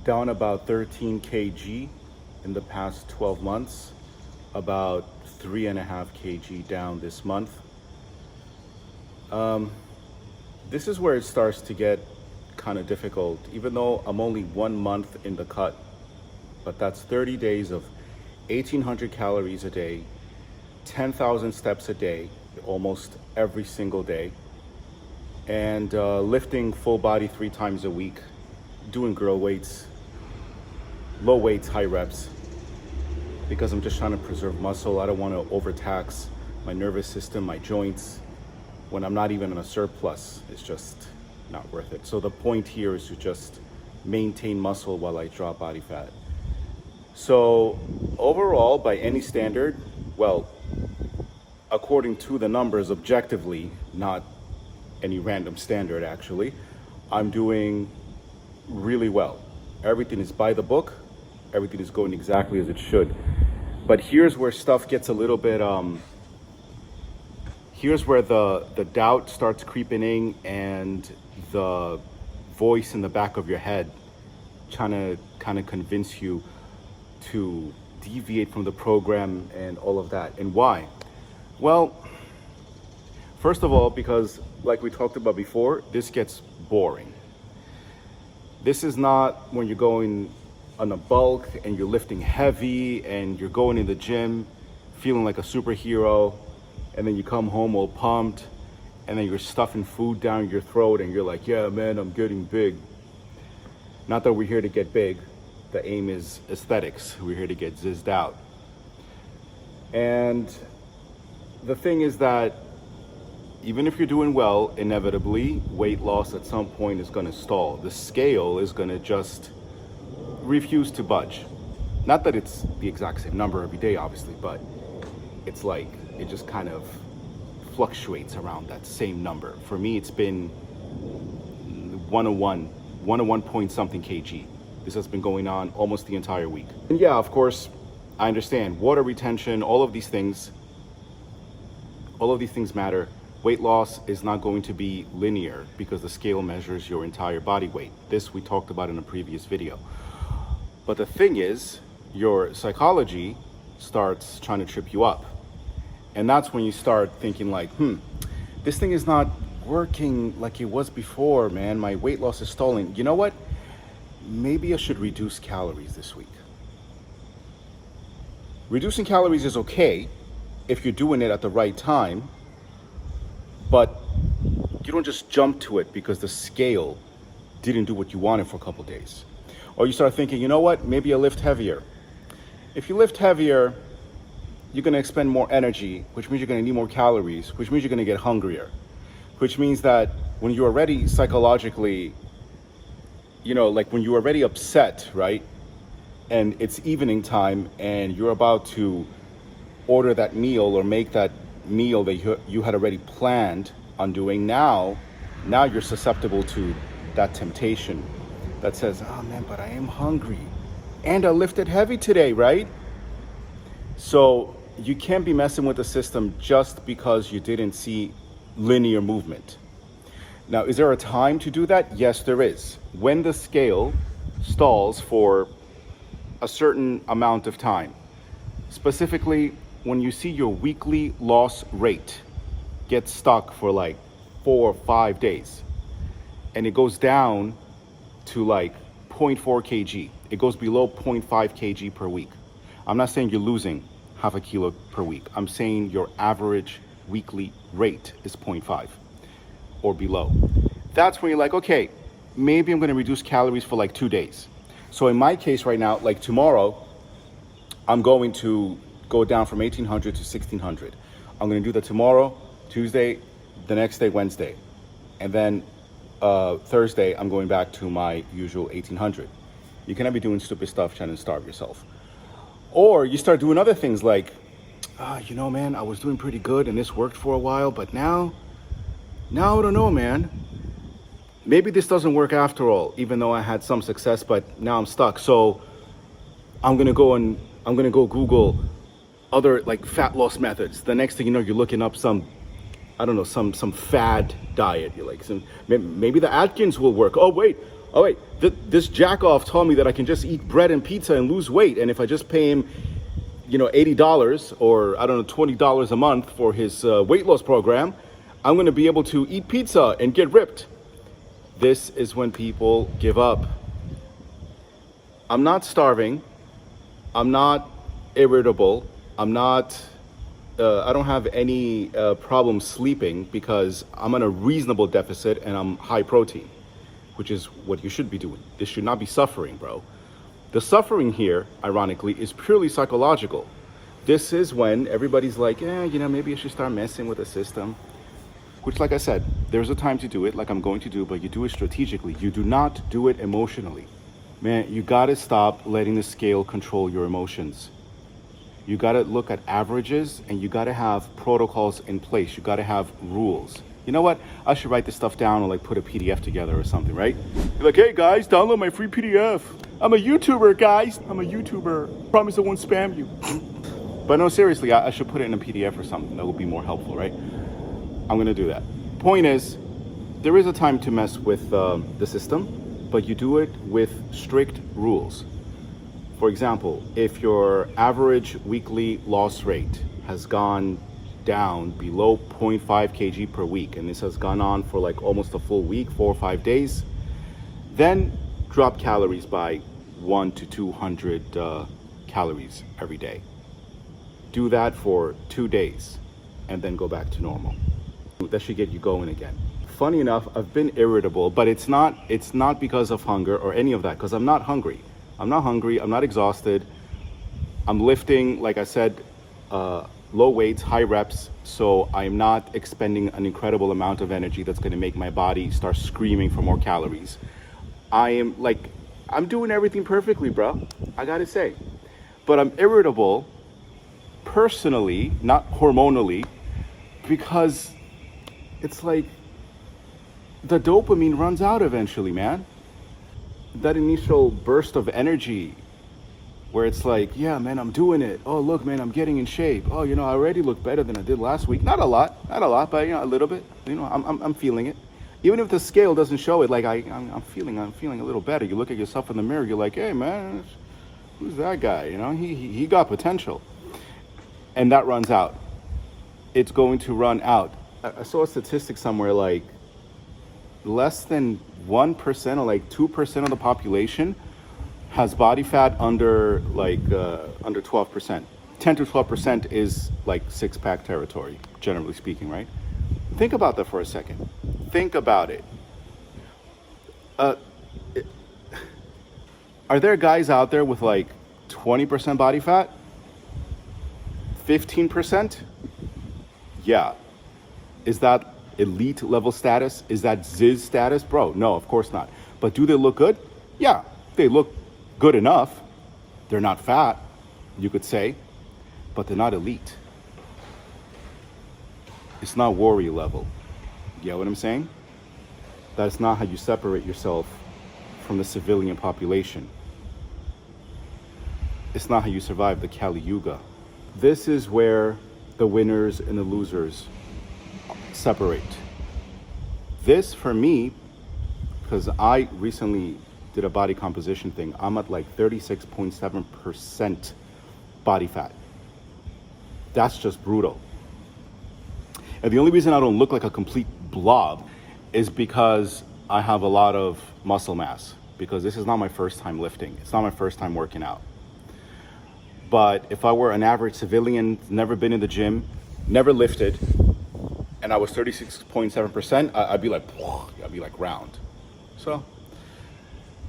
down about 13 kg in the past 12 months, about 3.5 kg down this month. This is where it starts to get kind of difficult, even though I'm only 1 month in the cut, but that's 30 days of 1,800 calories a day, 10,000 steps a day, almost every single day, and lifting full body 3 times a week, doing girl weights, low weights, high reps, because I'm just trying to preserve muscle. I don't want to overtax my nervous system, my joints, when I'm not even in a surplus. It's just not worth it. So the point here is to just maintain muscle while I drop body fat. So overall, by any standard, well, according to the numbers objectively, not any random standard actually, I'm doing really well. Everything is by the book. Everything is going exactly as it should. But here's where stuff gets a little bit, here's where the doubt starts creeping in, and the voice in the back of your head trying to kind of convince you to deviate from the program and all of that. And why? Well, first of all, because like we talked about before, this gets boring. This is not when you're going on a bulk and you're lifting heavy and you're going in the gym feeling like a superhero, and then you come home all pumped, and then you're stuffing food down your throat and you're like, yeah, man, I'm getting big. Not that we're here to get big. The aim is aesthetics. We're here to get zizzed out. And the thing is that even if you're doing well, inevitably, weight loss at some point is going to stall. The scale is going to just refuse to budge. Not that it's the exact same number every day, obviously, but it's like it just kind of fluctuates around that same number. For me, it's been 101 point something kg. This has been going on almost the entire week. And yeah, of course, I understand water retention, all of these things matter. Weight loss is not going to be linear because the scale measures your entire body weight. This we talked about in a previous video. But the thing is, your psychology starts trying to trip you up. And that's when you start thinking like, this thing is not working like it was before, man. My weight loss is stalling. You know what? Maybe I should reduce calories this week. Reducing calories is okay if you're doing it at the right time, but you don't just jump to it because the scale didn't do what you wanted for a couple days. Or you start thinking, you know what, maybe I lift heavier. If you lift heavier, you're gonna expend more energy, which means you're gonna need more calories, which means you're gonna get hungrier, which means that when you're already psychologically, like when you're already upset, right? And it's evening time and you're about to order that meal or make that meal that you had already planned on doing, now you're susceptible to that temptation that says, oh man, but I am hungry and I lifted heavy today, right? So you can't be messing with the system just because you didn't see linear movement. Now, is there a time to do that? Yes, there is. When the scale stalls for a certain amount of time, specifically when you see your weekly loss rate get stuck for like 4 or 5 days, and it goes down to like 0.4 kg. It goes below 0.5 kg per week. I'm not saying you're losing half a kilo per week. I'm saying your average weekly rate is 0.5 or below. That's when you're like, okay, maybe I'm gonna reduce calories for like 2 days. So in my case right now, like tomorrow, I'm going to go down from 1,800 to 1,600. I'm gonna do that tomorrow, Tuesday, the next day, Wednesday. And then Thursday, I'm going back to my usual 1,800. You cannot be doing stupid stuff trying to starve yourself. Or you start doing other things like, man, I was doing pretty good and this worked for a while, but now I don't know, man. Maybe this doesn't work after all, even though I had some success, but now I'm stuck. So I'm gonna go Google other like fat loss methods. The next thing you know, you're looking up some fad diet. You're like, maybe the Atkins will work. Oh wait, Oh wait, this jackoff told me that I can just eat bread and pizza and lose weight, and if I just pay him, $80 or I don't know, $20 a month for his weight loss program, I'm going to be able to eat pizza and get ripped. This is when people give up. I'm not starving. I'm not irritable. I don't have any problem sleeping because I'm on a reasonable deficit and I'm high protein, which is what you should be doing. This should not be suffering, bro. The suffering here, ironically, is purely psychological. This is when everybody's like, maybe I should start messing with the system. Which, like I said, there's a time to do it, like I'm going to do, but you do it strategically. You do not do it emotionally. Man, you gotta stop letting the scale control your emotions. You gotta look at averages and you gotta have protocols in place. You gotta have rules. You know what? I should write this stuff down or put a PDF together or something, right? You're like, hey guys, download my free PDF. I'm a YouTuber, guys. I'm a YouTuber. Promise I won't spam you. But no, seriously, I should put it in a PDF or something. That would be more helpful, right? I'm gonna do that. Point is, there is a time to mess with the system, but you do it with strict rules. For example, if your average weekly loss rate has gone down below 0.5 kg per week, and this has gone on for almost a full week, 4 or 5 days, then drop calories by 100 to 200 calories every day. Do that for 2 days and then go back to normal. That should get you going again. Funny enough, I've been irritable, but it's not because of hunger or any of that, because I'm not hungry. I'm not exhausted. I'm lifting, like I said, low weights, high reps, so I'm not expending an incredible amount of energy that's gonna make my body start screaming for more calories. I'm doing everything perfectly, bro, I gotta say. But I'm irritable personally, not hormonally, because it's the dopamine runs out eventually, man. That initial burst of energy where it's yeah, man, I'm doing it. Oh, look, man, I'm getting in shape. Oh, I already look better than I did last week. Not a lot, but a little bit. I'm feeling it. Even if the scale doesn't show it, I'm feeling a little better. You look at yourself in the mirror, you're like, hey, man, who's that guy? He got potential. And that runs out. It's going to run out. I saw a statistic somewhere less than 1% or 2% of the population has body fat under under 12%. 10 to 12% is six-pack territory, generally speaking, right? Think about that for a second. Think about it. Are there guys out there with 20% body fat? 15%? Yeah. Is that elite level status? Is that Ziz status? Bro, no, of course not. But do they look good? Yeah, they look good enough. They're not fat, you could say, but they're not elite. It's not warrior level. You get what I'm saying? That's not how you separate yourself from the civilian population. It's not how you survive the Kali Yuga. This is where the winners and the losers separate. This, for me, because I recently did a body composition thing, I'm at 36.7% body fat. That's just brutal. And the only reason I don't look like a complete blob is because I have a lot of muscle mass, because this is not my first time lifting. It's not my first time working out. But if I were an average civilian, never been in the gym, never lifted, and I was 36.7%, I'd be round. So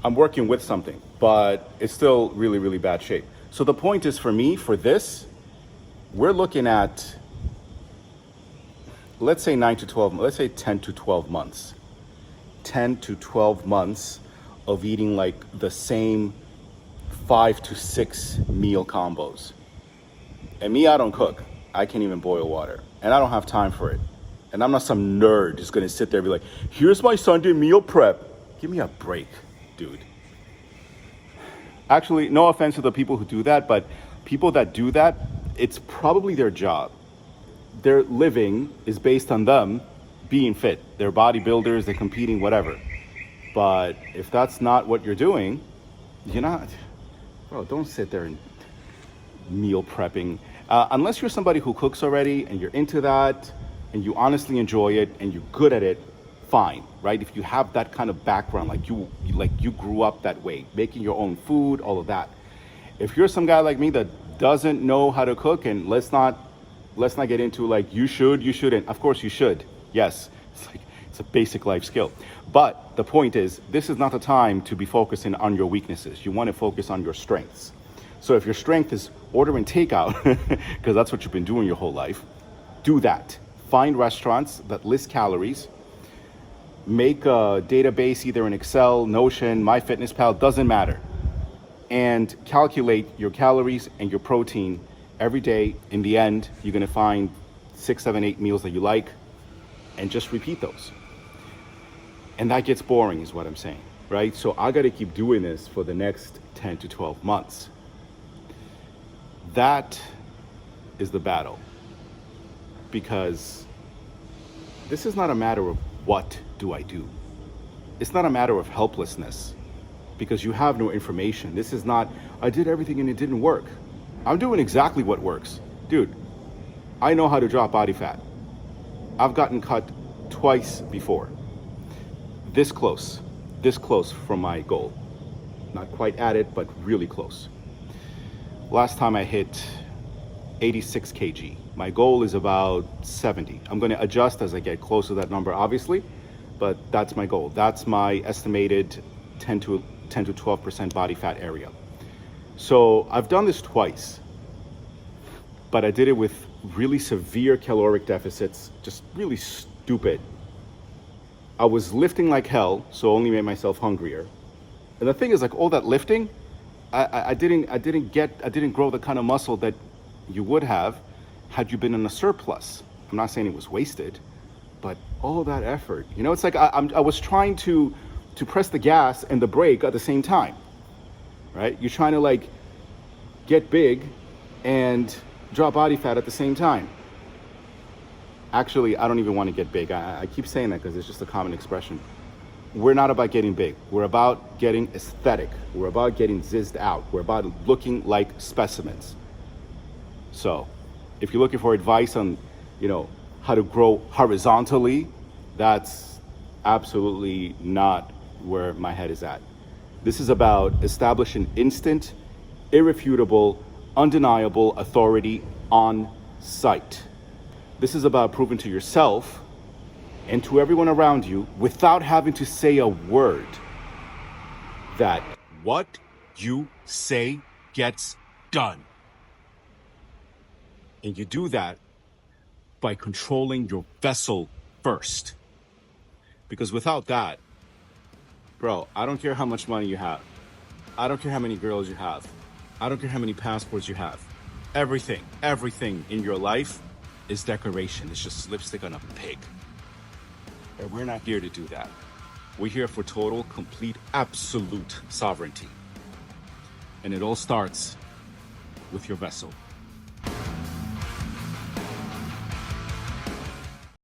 I'm working with something, but it's still really, really bad shape. So the point is, for me, for this, we're looking at, let's say 10 to 12 months. 10 to 12 months of eating the same 5 to 6 meal combos. And me, I don't cook. I can't even boil water. And I don't have time for it. And I'm not some nerd just gonna sit there and be like, here's my Sunday meal prep. Give me a break, dude. Actually, no offense to the people who do that, but people that do that, it's probably their job. Their living is based on them being fit. They're bodybuilders, they're competing, whatever. But if that's not what you're doing, you're not, bro, don't sit there and meal prepping. Unless you're somebody who cooks already and you're into that and you honestly enjoy it and you're good at it, fine, right? If you have that kind of background, like you grew up that way, making your own food, all of that. If you're some guy like me that doesn't know how to cook, and let's not get into like you shouldn't. Of course you should. Yes, it's a basic life skill. But the point is, this is not the time to be focusing on your weaknesses. You want to focus on your strengths. So if your strength is ordering takeout, because that's what you've been doing your whole life, do that. Find restaurants that list calories. Make a database either in Excel, Notion, MyFitnessPal, doesn't matter. And calculate your calories and your protein every day. In the end, you're gonna find 6, 7, 8 meals that you like, and just repeat those. And that gets boring is what I'm saying, right? So I gotta keep doing this for the next 10 to 12 months. That is the battle, because this is not a matter of what do I do. It's not a matter of helplessness because you have no information. This is not, I did everything and it didn't work. I'm doing exactly what works. Dude, I know how to drop body fat. I've gotten cut twice before. This close from my goal. Not quite at it, but really close. Last time I hit 86 kg. My goal is about 70. I'm going to adjust as I get close to that number, obviously, but that's my goal. That's my estimated 10 to 12% body fat area. So I've done this twice, but I did it with really severe caloric deficits, just really stupid. I was lifting like hell, so only made myself hungrier. And the thing is, like, all that lifting, I didn't grow the kind of muscle that you would have had you been in a surplus. I'm not saying it was wasted, but all that effort, you know, it's like I was trying to press the gas and the brake at the same time, right? You're trying to like get big and drop body fat at the same time. Actually, I don't even want to get big. I keep saying that because it's just a common expression. We're not about getting big. We're about getting aesthetic. We're about getting zizzed out. We're about looking like specimens. So if you're looking for advice on, you know, how to grow horizontally, that's absolutely not where my head is at. This is about establishing instant, irrefutable, undeniable authority on site. This is about proving to yourself and to everyone around you, without having to say a word, that what you say gets done. And you do that by controlling your vessel first. Because without that, bro, I don't care how much money you have. I don't care how many girls you have. I don't care how many passports you have. Everything in your life is decoration. It's just lipstick on a pig. And we're not here to do that. We're here for total, complete, absolute sovereignty. And it all starts with your vessel.